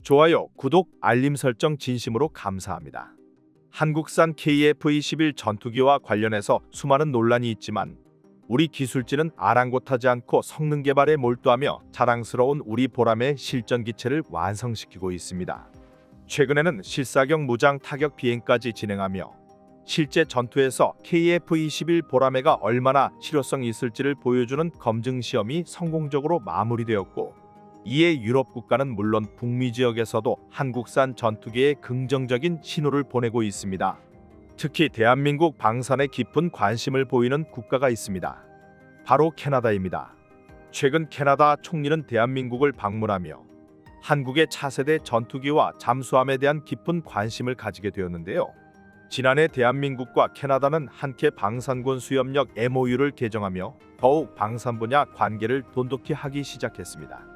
좋아요, 구독, 알림 설정 진심으로 감사합니다. 한국산 KF-21 전투기와 관련해서 수많은 논란이 있지만 우리 기술진은 아랑곳하지 않고 성능 개발에 몰두하며 자랑스러운 우리 보람의 실전 기체를 완성시키고 있습니다. 최근에는 실사격 무장 타격 비행까지 진행하며 실제 전투에서 KF-21 보라매가 얼마나 실효성이 있을지를 보여주는 검증 시험이 성공적으로 마무리되었고, 이에 유럽 국가는 물론 북미 지역에서도 한국산 전투기에 긍정적인 신호를 보내고 있습니다. 특히 대한민국 방산에 깊은 관심을 보이는 국가가 있습니다. 바로 캐나다입니다. 최근 캐나다 총리는 대한민국을 방문하며 한국의 차세대 전투기와 잠수함에 대한 깊은 관심을 가지게 되었는데요. 지난해 대한민국과 캐나다는 한케 방산군 수협력 MOU를 개정하며 더욱 방산 분야 관계를 돈독히 하기 시작했습니다.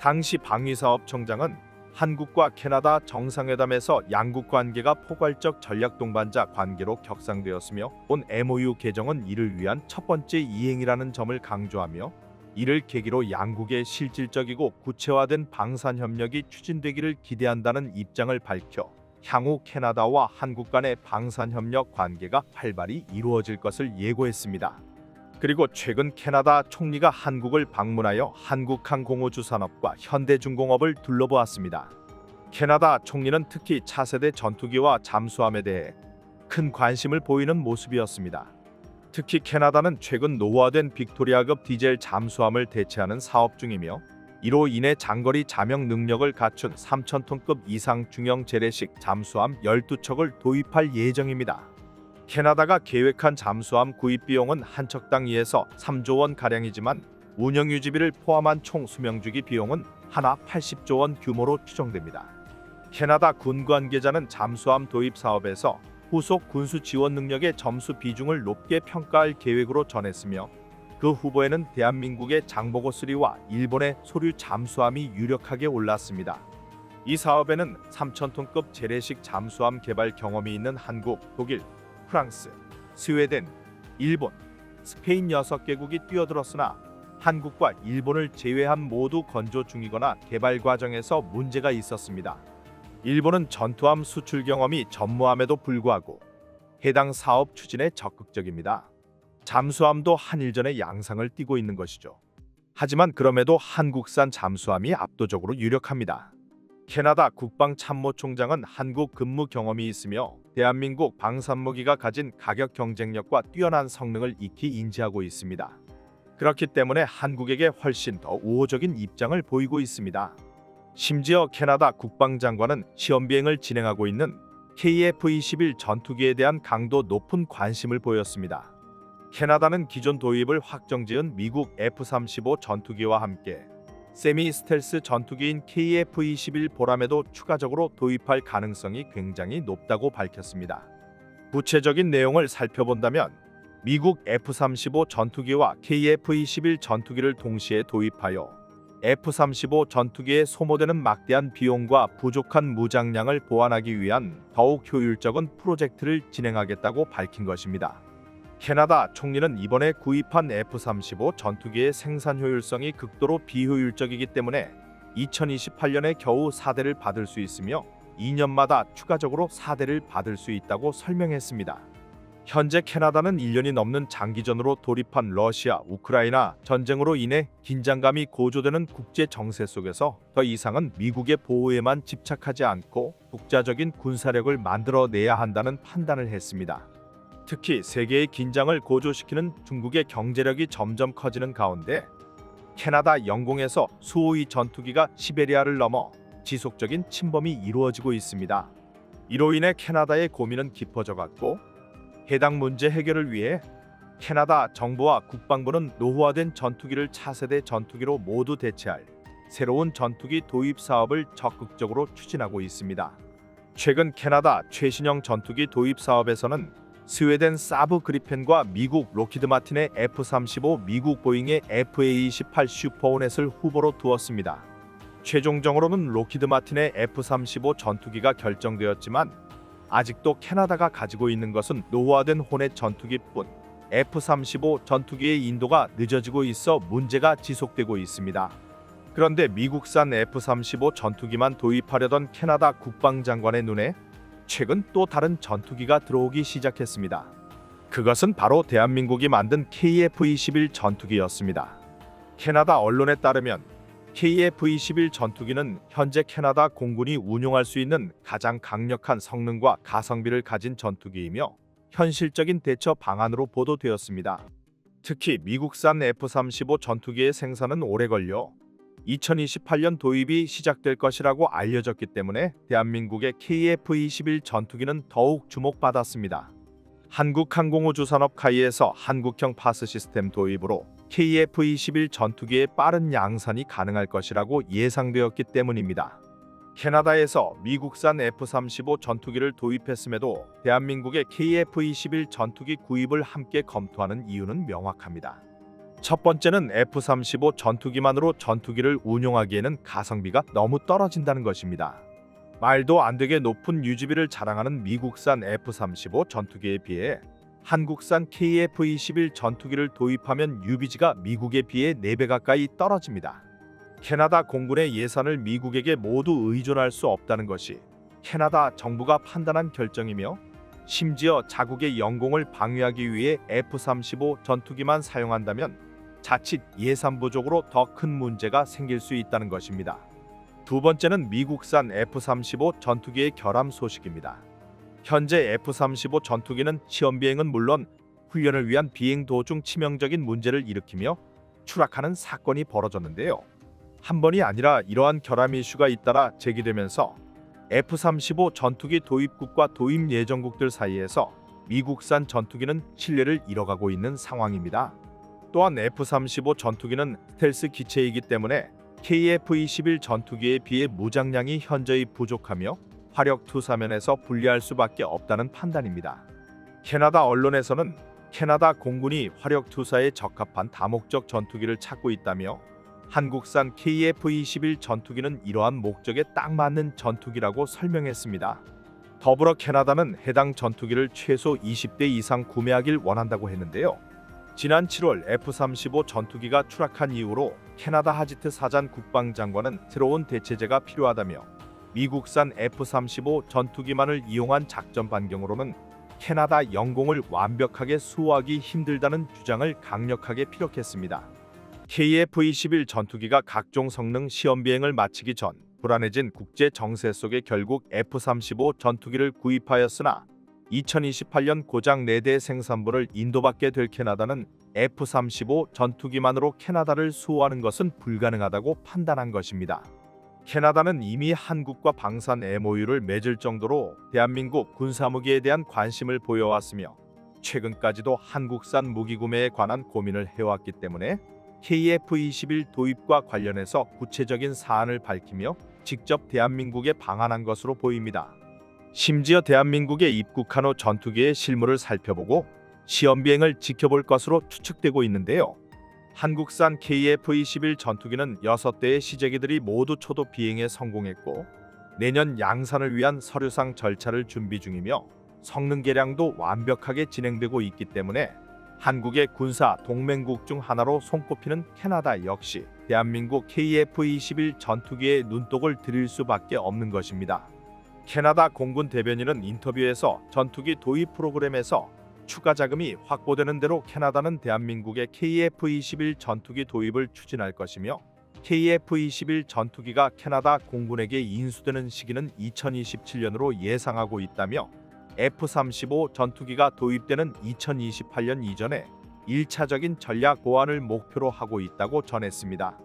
당시 방위사업청장은 한국과 캐나다 정상회담에서 양국 관계가 포괄적 전략 동반자 관계로 격상되었으며 본 MOU 개정은 이를 위한 첫 번째 이행이라는 점을 강조하며 이를 계기로 양국의 실질적이고 구체화된 방산 협력이 추진되기를 기대한다는 입장을 밝혀 향후 캐나다와 한국 간의 방산 협력 관계가 활발히 이루어질 것을 예고했습니다. 그리고 최근 캐나다 총리가 한국을 방문하여 한국항공우주 산업과 현대중공업을 둘러보았습니다. 캐나다 총리는 특히 차세대 전투기와 잠수함에 대해 큰 관심을 보이는 모습이었습니다. 특히 캐나다는 최근 노후화된 빅토리아급 디젤 잠수함을 대체하는 사업 중이며 이로 인해 장거리 잠영 능력을 갖춘 3,000톤급 이상 중형 재래식 잠수함 12척을 도입할 예정입니다. 캐나다가 계획한 잠수함 구입 비용은 한 척당 2에서 3조 원 가량이지만 운영 유지비를 포함한 총 수명주기 비용은 하나 80조 원 규모로 추정됩니다. 캐나다 군 관계자는 잠수함 도입 사업에서 후속 군수 지원 능력의 점수 비중을 높게 평가할 계획으로 전했으며 그 후보에는 대한민국의 장보고 3와 일본의 소류 잠수함이 유력하게 올랐습니다. 이 사업에는 3,000톤급 재래식 잠수함 개발 경험이 있는 한국, 독일, 프랑스, 스웨덴, 일본, 스페인 6개국이 뛰어들었으나 한국과 일본을 제외한 모두 건조 중이거나 개발 과정에서 문제가 있었습니다. 일본은 전투함 수출 경험이 전무함에도 불구하고 해당 사업 추진에 적극적입니다. 잠수함도 한일전의 양상을 띠고 있는 것이죠. 하지만 그럼에도 한국산 잠수함이 압도적으로 유력합니다. 캐나다 국방참모총장은 한국 근무 경험이 있으며 대한민국 방산무기가 가진 가격 경쟁력과 뛰어난 성능을 익히 인지하고 있습니다. 그렇기 때문에 한국에게 훨씬 더 우호적인 입장을 보이고 있습니다. 심지어 캐나다 국방장관은 시험 비행을 진행하고 있는 KF-21 전투기에 대한 강도 높은 관심을 보였습니다. 캐나다는 기존 도입을 확정지은 미국 F-35 전투기와 함께 세미 스텔스 전투기인 KF-21 보라매도 추가적으로 도입할 가능성이 굉장히 높다고 밝혔습니다. 구체적인 내용을 살펴본다면 미국 F-35 전투기와 KF-21 전투기를 동시에 도입하여 F-35 전투기에 소모되는 막대한 비용과 부족한 무장량을 보완하기 위한 더욱 효율적인 프로젝트를 진행하겠다고 밝힌 것입니다. 캐나다 총리는 이번에 구입한 F-35 전투기의 생산 효율성이 극도로 비효율적이기 때문에 2028년에 겨우 4대를 받을 수 있으며 2년마다 추가적으로 4대를 받을 수 있다고 설명했습니다. 현재 캐나다는 1년이 넘는 장기전으로 돌입한 러시아, 우크라이나 전쟁으로 인해 긴장감이 고조되는 국제 정세 속에서 더 이상은 미국의 보호에만 집착하지 않고 독자적인 군사력을 만들어내야 한다는 판단을 했습니다. 특히 세계의 긴장을 고조시키는 중국의 경제력이 점점 커지는 가운데 캐나다 영공에서 수호위 전투기가 시베리아를 넘어 지속적인 침범이 이루어지고 있습니다. 이로 인해 캐나다의 고민은 깊어져갔고 해당 문제 해결을 위해 캐나다 정부와 국방부는 노후화된 전투기를 차세대 전투기로 모두 대체할 새로운 전투기 도입 사업을 적극적으로 추진하고 있습니다. 최근 캐나다 최신형 전투기 도입 사업에서는 스웨덴 사브 그리펜과 미국 로키드 마틴의 F-35, 미국 보잉의 FA-28 슈퍼호넷을 후보로 두었습니다. 최종적으로는 로키드 마틴의 F-35 전투기가 결정되었지만 아직도 캐나다가 가지고 있는 것은 노후화된 호넷 전투기뿐 F-35 전투기의 인도가 늦어지고 있어 문제가 지속되고 있습니다. 그런데 미국산 F-35 전투기만 도입하려던 캐나다 국방장관의 눈에 최근 또 다른 전투기가 들어오기 시작했습니다. 그것은 바로 대한민국이 만든 KF-21 전투기였습니다. 캐나다 언론에 따르면 KF-21 전투기는 현재 캐나다 공군이 운용할 수 있는 가장 강력한 성능과 가성비를 가진 전투기이며 현실적인 대처 방안으로 보도되었습니다. 특히 미국산 F-35 전투기의 생산은 오래 걸려 2028년 도입이 시작될 것이라고 알려졌기 때문에 대한민국의 KF-21 전투기는 더욱 주목받았습니다. 한국항공우주산업 카이에서 한국형 파스 시스템 도입으로 KF-21 전투기의 빠른 양산이 가능할 것이라고 예상되었기 때문입니다. 캐나다에서 미국산 F-35 전투기를 도입했음에도 대한민국의 KF-21 전투기 구입을 함께 검토하는 이유는 명확합니다. 첫 번째는 F-35 전투기만으로 전투기를 운용하기에는 가성비가 너무 떨어진다는 것입니다. 말도 안 되게 높은 유지비를 자랑하는 미국산 F-35 전투기에 비해 한국산 KF-21 전투기를 도입하면 유비지가 미국에 비해 4배 가까이 떨어집니다. 캐나다 공군의 예산을 미국에게 모두 의존할 수 없다는 것이 캐나다 정부가 판단한 결정이며 심지어 자국의 영공을 방위하기 위해 F-35 전투기만 사용한다면 자칫 예산 부족으로 더 큰 문제가 생길 수 있다는 것입니다. 두 번째는 미국산 F-35 전투기의 결함 소식입니다. 현재 F-35 전투기는 시험 비행은 물론 훈련을 위한 비행 도중 치명적인 문제를 일으키며 추락하는 사건이 벌어졌는데요. 한 번이 아니라 이러한 결함 이슈가 잇따라 제기되면서 F-35 전투기 도입국과 도입 예정국들 사이에서 미국산 전투기는 신뢰를 잃어가고 있는 상황입니다. 또한 F-35 전투기는 스텔스 기체이기 때문에 KF-21 전투기에 비해 무장량이 현저히 부족하며 화력 투사면에서 불리할 수밖에 없다는 판단입니다. 캐나다 언론에서는 캐나다 공군이 화력 투사에 적합한 다목적 전투기를 찾고 있다며 한국산 KF-21 전투기는 이러한 목적에 딱 맞는 전투기라고 설명했습니다. 더불어 캐나다는 해당 전투기를 최소 20대 이상 구매하길 원한다고 했는데요. 지난 7월 F-35 전투기가 추락한 이후로 캐나다 하지트 사잔 국방장관은 새로운 대체제가 필요하다며 미국산 F-35 전투기만을 이용한 작전 반경으로는 캐나다 영공을 완벽하게 수호하기 힘들다는 주장을 강력하게 피력했습니다. KF-21 전투기가 각종 성능 시험 비행을 마치기 전 불안해진 국제 정세 속에 결국 F-35 전투기를 구입하였으나 2028년 고작 4대 생산부를 인도받게 될 캐나다는 F-35 전투기만으로 캐나다를 수호하는 것은 불가능하다고 판단한 것입니다. 캐나다는 이미 한국과 방산 MOU를 맺을 정도로 대한민국 군사무기에 대한 관심을 보여왔으며 최근까지도 한국산 무기 구매에 관한 고민을 해왔기 때문에 KF-21 도입과 관련해서 구체적인 사안을 밝히며 직접 대한민국에 방한한 것으로 보입니다. 심지어 대한민국에 입국한 후 전투기의 실물을 살펴보고 시험 비행을 지켜볼 것으로 추측되고 있는데요. 한국산 KF-21 전투기는 6대의 시제기들이 모두 초도 비행에 성공했고 내년 양산을 위한 서류상 절차를 준비 중이며 성능 개량도 완벽하게 진행되고 있기 때문에 한국의 군사 동맹국 중 하나로 손꼽히는 캐나다 역시 대한민국 KF-21 전투기에 눈독을 들일 수밖에 없는 것입니다. 캐나다 공군 대변인은 인터뷰에서 전투기 도입 프로그램에서 추가 자금이 확보되는 대로 캐나다는 대한민국의 KF-21 전투기 도입을 추진할 것이며 KF-21 전투기가 캐나다 공군에게 인수되는 시기는 2027년으로 예상하고 있다며 F-35 전투기가 도입되는 2028년 이전에 1차적인 전략 보완을 목표로 하고 있다고 전했습니다.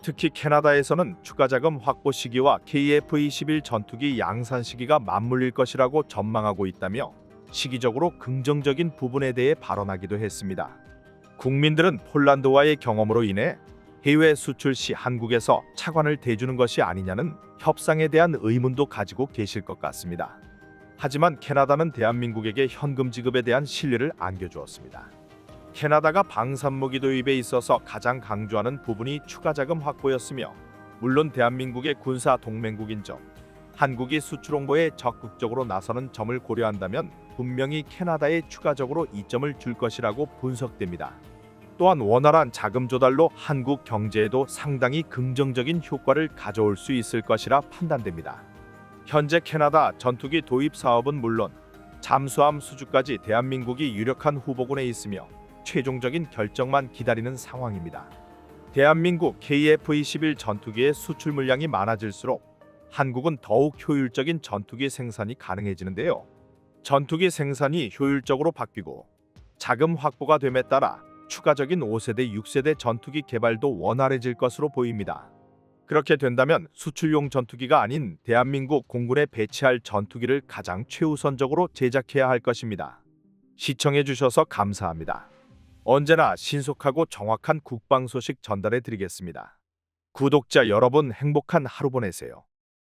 특히 캐나다에서는 추가 자금 확보 시기와 KF-21 전투기 양산 시기가 맞물릴 것이라고 전망하고 있다며 시기적으로 긍정적인 부분에 대해 발언하기도 했습니다. 국민들은 폴란드와의 경험으로 인해 해외 수출 시 한국에서 차관을 대주는 것이 아니냐는 협상에 대한 의문도 가지고 계실 것 같습니다. 하지만 캐나다는 대한민국에게 현금 지급에 대한 신뢰를 안겨주었습니다. 캐나다가 방산무기 도입에 있어서 가장 강조하는 부분이 추가 자금 확보였으며 물론 대한민국의 군사 동맹국인 점, 한국이 수출 홍보에 적극적으로 나서는 점을 고려한다면 분명히 캐나다에 추가적으로 이점을 줄 것이라고 분석됩니다. 또한 원활한 자금 조달로 한국 경제에도 상당히 긍정적인 효과를 가져올 수 있을 것이라 판단됩니다. 현재 캐나다 전투기 도입 사업은 물론 잠수함 수주까지 대한민국이 유력한 후보군에 있으며 최종적인 결정만 기다리는 상황입니다. 대한민국 KF-21 전투기의 수출 물량이 많아질수록 한국은 더욱 효율적인 전투기 생산이 가능해지는데요. 전투기 생산이 효율적으로 바뀌고 자금 확보가 됨에 따라 추가적인 5세대, 6세대 전투기 개발도 원활해질 것으로 보입니다. 그렇게 된다면 수출용 전투기가 아닌 대한민국 공군에 배치할 전투기를 가장 최우선적으로 제작해야 할 것입니다. 시청해 주셔서 감사합니다. 언제나 신속하고 정확한 국방 소식 전달해 드리겠습니다. 구독자 여러분 행복한 하루 보내세요.